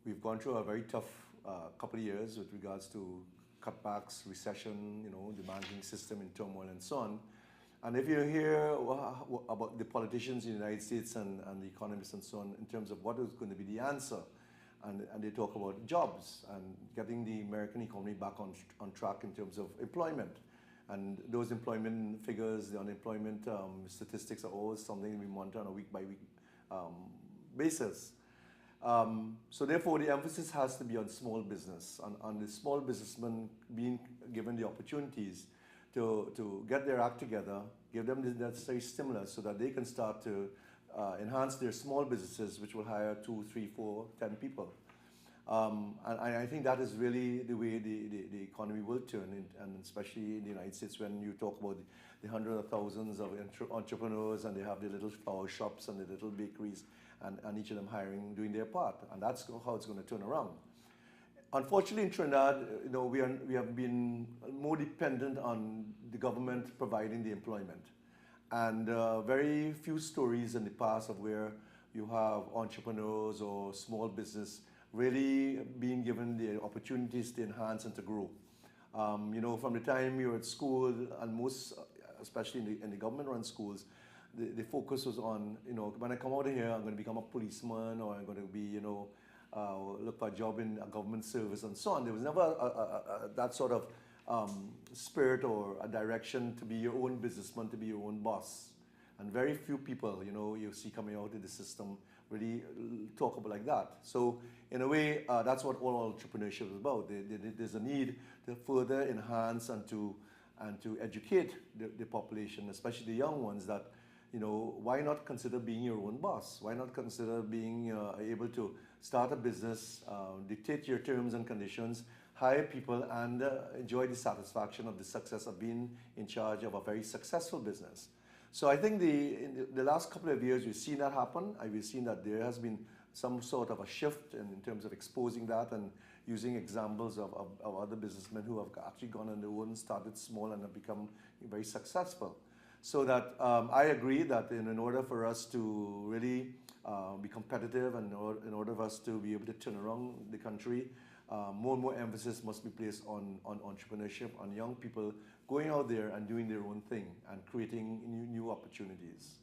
we've gone through a very tough couple of years with regards to cutbacks, recession, the banking system in turmoil and so on. And if you hear about the politicians in the United States and the economists and so on in terms of what is going to be the answer, and they talk about jobs and getting the American economy back on track in terms of employment. And those employment figures, the unemployment statistics are always something we monitor on a week-by-week basis. So therefore, the emphasis has to be on small business, on the small businessmen being given the opportunities to get their act together, give them the necessary stimulus so that they can start to enhance their small businesses, which will hire 2, 3, 4, 10 people. And I think that is really the way the economy will turn, and especially in the United States when you talk about the hundreds of thousands of entrepreneurs, and they have the little flower shops and the little bakeries, and each of them doing their part. And that's how it's going to turn around. Unfortunately, in Trinidad, we have been more dependent on the government providing the employment. And very few stories in the past of where you have entrepreneurs or small business really being given the opportunities to enhance and to grow. From the time you're at school, and most, especially in the government-run schools, the focus was on, when I come out of here, I'm going to become a policeman, or I'm going to be, look for a job in a government service and so on. There was never that sort of spirit or a direction to be your own businessman, to be your own boss. And very few people, you see coming out in the system really talk about like that. So in a way, that's what all entrepreneurship is about. There's a need to further enhance and to educate the population, especially the young ones, that why not consider being your own boss? Why not consider being able to start a business, dictate your terms and conditions, hire people, and enjoy the satisfaction of the success of being in charge of a very successful business. So I think in the last couple of years, we've seen that happen. We've seen that there has been some sort of a shift in terms of exposing that and using examples of other businessmen who have actually gone on their own, started small, and have become very successful. So that I agree that in order for us to really be competitive, and in order for us to be able to turn around the country, more and more emphasis must be placed on entrepreneurship, on young people going out there and doing their own thing and creating new opportunities.